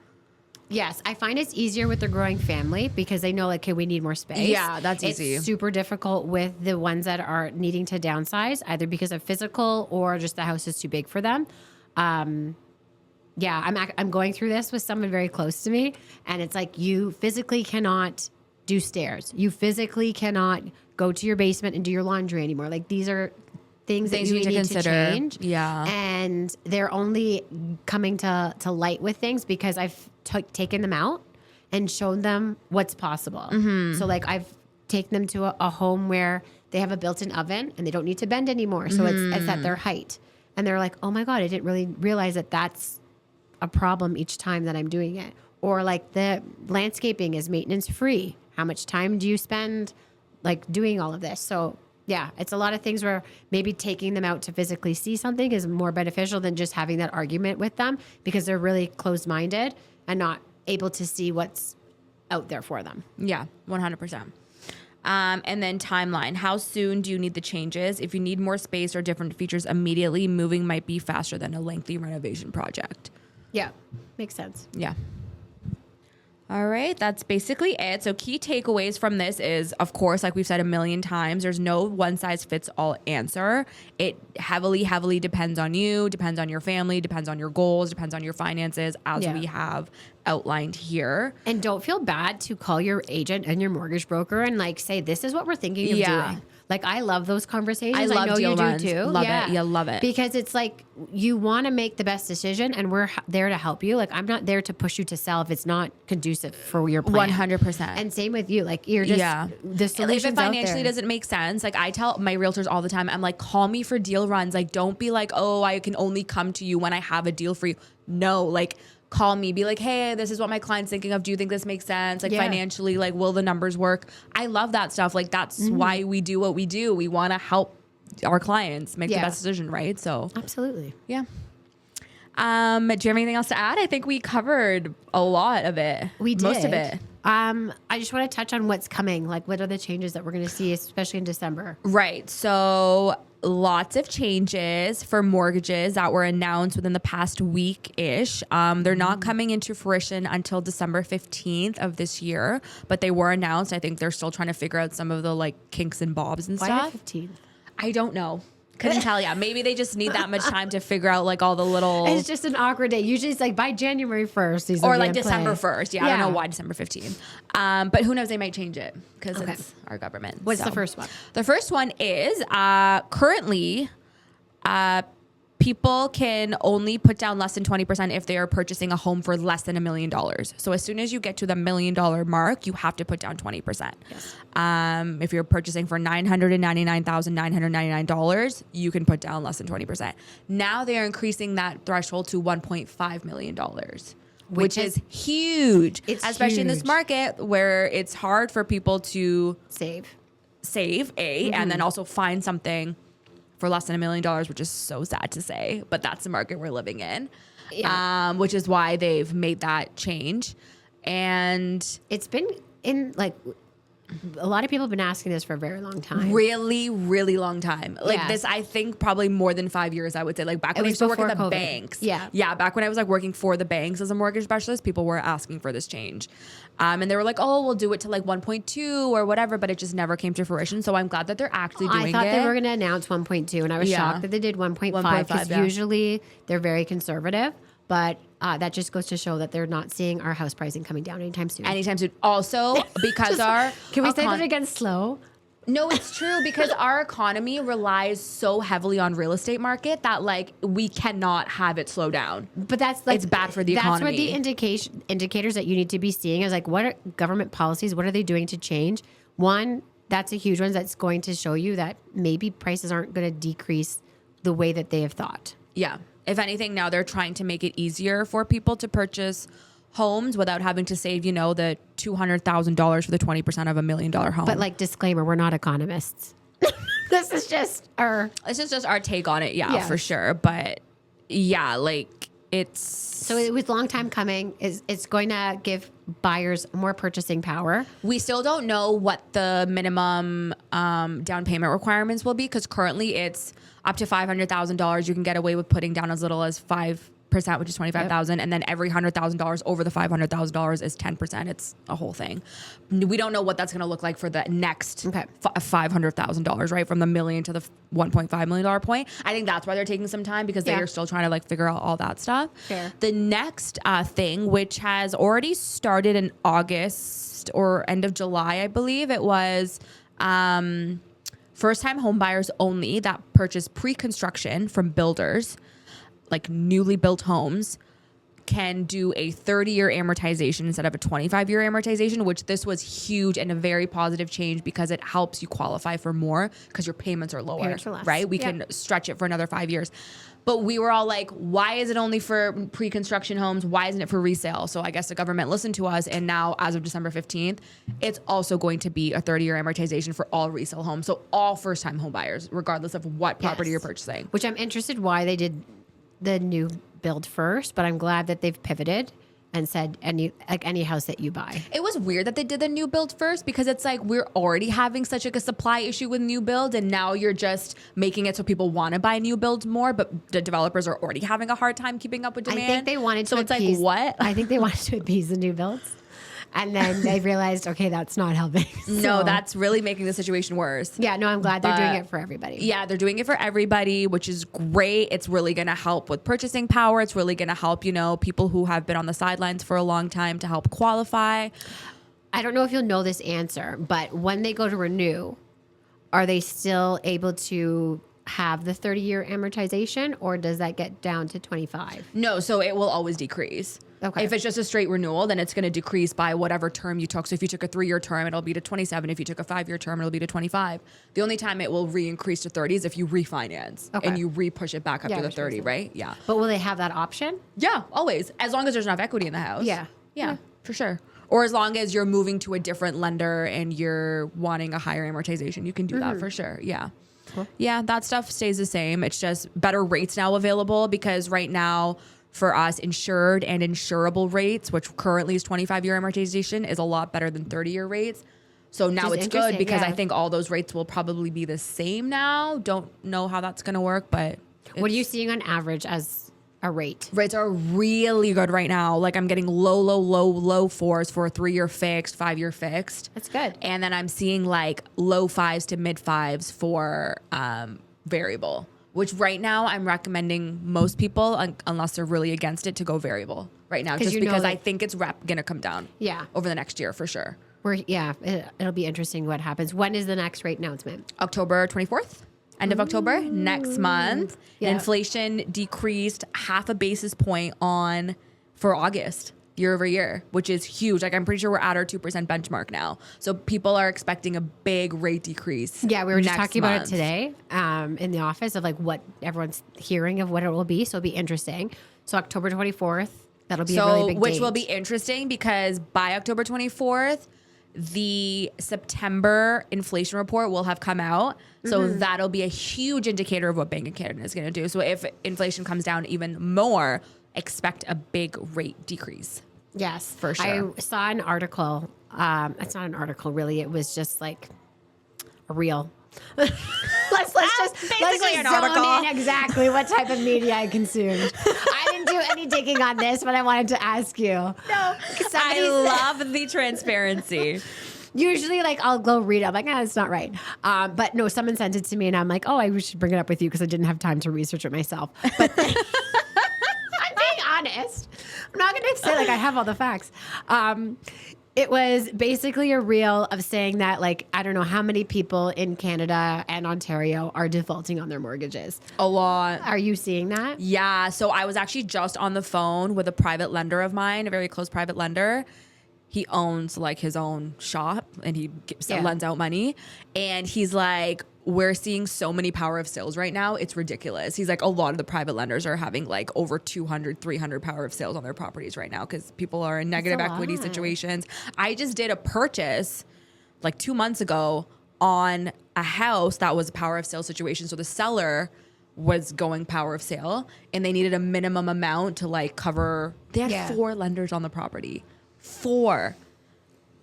Yes. I find it's easier with the growing family because they know like, okay, we need more space. Yeah, that's easy. It's super difficult with the ones that are needing to downsize, either because of physical or just the house is too big for them. Yeah, I'm going through this with someone very close to me, and it's like you physically cannot do stairs. You physically cannot go to your basement and do your laundry anymore. Like these are things that you need to consider. Change. Yeah, and they're only coming to light with things because I've taken them out and shown them what's possible. Mm-hmm. So like I've taken them to a home where they have a built-in oven and they don't need to bend anymore. So it's at their height, and they're like, "Oh my God, I didn't really realize that that's a problem each time that I'm doing it." Or like the landscaping is maintenance free. How much time do you spend like doing all of this? So yeah, it's a lot of things where maybe taking them out to physically see something is more beneficial than just having that argument with them because they're really closed-minded and not able to see what's out there for them. Yeah, 100%. And then timeline. How soon do you need the changes? If you need more space or different features immediately, moving might be faster than a lengthy renovation project. Yeah, makes sense. Yeah. All right, that's basically it. So key takeaways from this is, of course, like we've said a million times, there's no one size fits all answer. It heavily, heavily depends on you, depends on your family, depends on your goals, depends on your finances, as we have outlined here. And don't feel bad to call your agent and your mortgage broker and like say, this is what we're thinking of doing. Like, I love those conversations. I know you do too. Love it. Yeah, love it. Because it's like, you want to make the best decision, and we're there to help you. Like, I'm not there to push you to sell if it's not conducive for your plan. 100%. And same with you. Like, you're just, the solution's if it financially out there. doesn't make sense, like I tell my realtors all the time, I'm like, call me for deal runs. Like, don't be like, oh, I can only come to you when I have a deal for you. No, like, call me, be like, hey, this is what my client's thinking of. Do you think this makes sense? Like financially, like, will the numbers work? I love that stuff. Like, that's why we do what we do. We want to help our clients make the best decision, right? So absolutely. Yeah. Do you have anything else to add? I think we covered a lot of it. We did. Most of it. I just want to touch on what's coming. Like, what are the changes that we're going to see, especially in December? Right. So lots of changes for mortgages that were announced within the past week-ish. They're not coming into fruition until December 15th of this year, but they were announced. I think they're still trying to figure out some of the like kinks and bobs and stuff. Why the 15th? I don't know. Couldn't tell you. Maybe they just need that much time to figure out like all the little. It's just an awkward day. Usually it's like by January 1st. These or like December 1st. Yeah, I don't know why December 15th. But who knows? They might change it because it's our government. What's the first one? The first one is currently people can only put down less than 20% if they are purchasing a home for less than $1 million. So as soon as you get to the $1 million mark, you have to put down 20%. Yes. If you're purchasing for $999,999, you can put down less than 20%. Now they are increasing that threshold to $1.5 million. Which is huge, especially in this market where it's hard for people to save, and then also find something for less than $1 million, which is so sad to say, but that's the market we're living in. Yeah. Which is why they've made that change. And it's been in like, a lot of people have been asking this for a very long time. Really, really long time. Like this, I think probably more than 5 years, I would say. Like back when I used to work at the banks. Yeah. Yeah. Back when I was like working for the banks as a mortgage specialist, people were asking for this change. And they were like, oh, we'll do it to like 1.2 or whatever, but it just never came to fruition. So I'm glad that they're actually doing it. I thought they were going to announce 1.2, and I was shocked that they did 1.5 because usually they're very conservative. But that just goes to show that they're not seeing our house pricing coming down anytime soon. Also, because Can we say that again slow? No, it's true because our economy relies so heavily on real estate market that like we cannot have it slow down. But that's like, it's bad for the economy. That's what the indicators that you need to be seeing is like, what are government policies? What are they doing to change? One, that's a huge one that's going to show you that maybe prices aren't going to decrease the way that they have thought. Yeah. If anything, now they're trying to make it easier for people to purchase homes without having to save, the $200,000 for the 20% of $1 million home. But like disclaimer, we're not economists. This is just our take on it. Yeah, for sure. But yeah, like so it was a long time coming. It's going to give buyers more purchasing power. We still don't know what the minimum down payment requirements will be because currently it's up to $500,000. You can get away with putting down as little as 5%, which is $25,000, and then every $100,000 over the $500,000 is 10%. It's a whole thing. We don't know what that's going to look like for the next $500,000, right? From the million to the $1.5 million point. I think that's why they're taking some time because they are still trying to like figure out all that stuff. Fair. The next thing, which has already started in August or end of July, I believe it was. First-time home buyers only that purchase pre-construction from builders, like newly built homes, can do a 30-year amortization instead of a 25-year amortization, which this was huge and a very positive change because it helps you qualify for more because your payments are lower, right? We can stretch it for another 5 years. But we were all like, why is it only for pre-construction homes? Why isn't it for resale? So I guess the government listened to us. And now as of December 15th, it's also going to be a 30-year amortization for all resale homes. So all first-time home buyers, regardless of what property you're purchasing. Which I'm interested why they did the new build first, but I'm glad that they've pivoted and said any house that you buy. It was weird that they did the new build first because it's like we're already having such like a supply issue with new build, and now you're just making it so people want to buy new builds more, but the developers are already having a hard time keeping up with demand. I think they wanted to appease, it's like what? I think they wanted to appease the new builds. And then they realized, okay, that's not helping. No, that's really making the situation worse. Yeah, no, I'm glad they're doing it for everybody. Yeah, they're doing it for everybody, which is great. It's really going to help with purchasing power. It's really going to help, people who have been on the sidelines for a long time to help qualify. I don't know if you'll know this answer, but when they go to renew, are they still able to have the 30-year amortization, or does that get down to 25? No, so it will always decrease. Okay. If it's just a straight renewal, then it's going to decrease by whatever term you took. So if you took a 3-year term, it'll be to 27. If you took a 5-year term, it'll be to 25. The only time it will re-increase to 30 is if you refinance and you re-push it back up to the 30, right? Yeah. But will they have that option? Yeah, always. As long as there's enough equity in the house. Yeah, for sure. Or as long as you're moving to a different lender and you're wanting a higher amortization, you can do that for sure. Yeah. Cool. Yeah, that stuff stays the same. It's just better rates now available because right now for us, insured and insurable rates, which currently is 25-year amortization, is a lot better than 30-year rates. So now it's good because I think all those rates will probably be the same now. Don't know how that's going to work, but... What are you seeing on average as a rate? Rates are really good right now. Like I'm getting low fours for a 3-year fixed, 5-year fixed. That's good. And then I'm seeing like low 5s to mid 5s for variable, which right now I'm recommending most people, unless they're really against it, to go variable right now. Just because I think it's going to come down over the next year for sure. It'll be interesting what happens. When is the next rate announcement? October 24th. End of October, next month. Yeah. Inflation decreased 0.5 basis point for August year over year, which is huge. Like I'm pretty sure we're at our 2% benchmark now. So people are expecting a big rate decrease. Yeah, we were just talking about it today in the office of like what everyone's hearing of what it will be. So it'll be interesting. So October 24th, that'll be a really big which date. Will be interesting because by October 24th, the September inflation report will have come out. So that'll be a huge indicator of what Bank of Canada is going to do. So if inflation comes down even more, expect a big rate decrease. Yes, for sure. I saw an article. It's not an article, really. It was just like a reel. let's just zone in exactly what type of media I consumed. I didn't do any digging on this, but I wanted to ask you. No, I love the transparency. Usually, like, I'll go read it. I'm like, it's not right. But no, someone sent it to me, and I'm like, I should bring it up with you because I didn't have time to research it myself. But I'm being honest. I'm not going to say, like, I have all the facts. It was basically a reel of saying that, like, I don't know how many people in Canada and Ontario are defaulting on their mortgages. A lot. Are you seeing that? Yeah. So I was actually just on the phone with a private lender of mine, a very close private lender. He owns like his own shop and he lends out money. And he's like, we're seeing so many power of sales right now. It's ridiculous. He's like, a lot of the private lenders are having like over 200, 300 power of sales on their properties right now because people are in negative equity situations. I just did a purchase like 2 months ago on a house that was a power of sale situation. So the seller was going power of sale and they needed a minimum amount to like cover. They had 4 lenders on the property. 4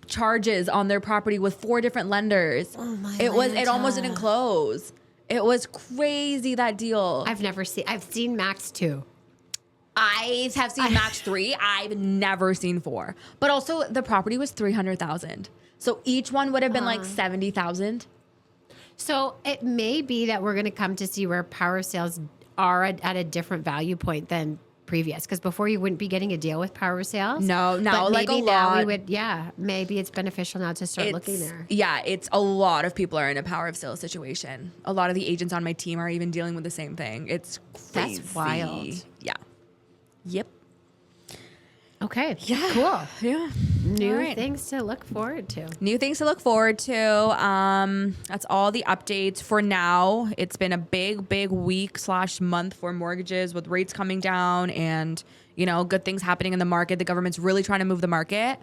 charges on their property with 4 different lenders. Oh my! It almost didn't close. It was crazy, that deal. I've seen max 2. I have seen max 3. I've never seen 4. But also the property was $300,000. So each one would have been like $70,000. So it may be that we're going to come to see where power sales are at a different value point than previous, because before you wouldn't be getting a deal with power sales. No, like a lot. Now we would, maybe it's beneficial now to start looking there. Yeah, it's a lot of people are in a power of sales situation. A lot of the agents on my team are even dealing with the same thing. It's crazy. That's wild. Yeah. Yep. Okay. Yeah. Cool. Yeah. New things to look forward to. That's all the updates for now. It's been a big week/month for mortgages with rates coming down and, good things happening in the market. The government's really trying to move the market.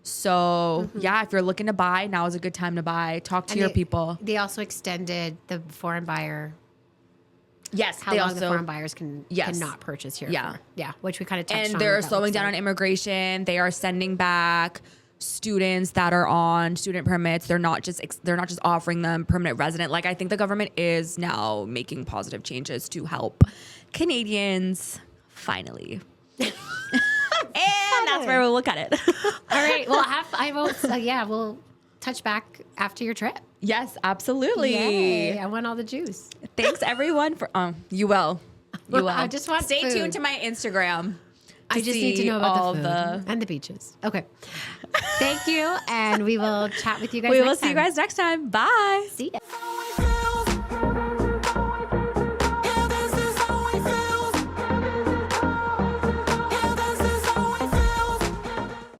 So, if you're looking to buy, now is a good time to buy. Talk to your people. They also extended the foreign buyer. Yes, how long the foreign buyers cannot purchase here. Yeah. Yeah, which we kind of touched on. And they're slowing down on immigration. They are sending back students that are on student permits. They're not just offering them permanent resident. Like, I think the government is now making positive changes to help Canadians finally. And that's where we'll look at it. All right. Well, we'll touch back after your trip. Yes, absolutely. Yay. I want all the juice. Thanks everyone for, you will. You will. I just want Stay food. tuned to my Instagram. I just need to know about the food and the beaches. Okay. Thank you. And we will chat with you guys next time. We will see you guys next time. Bye. See ya.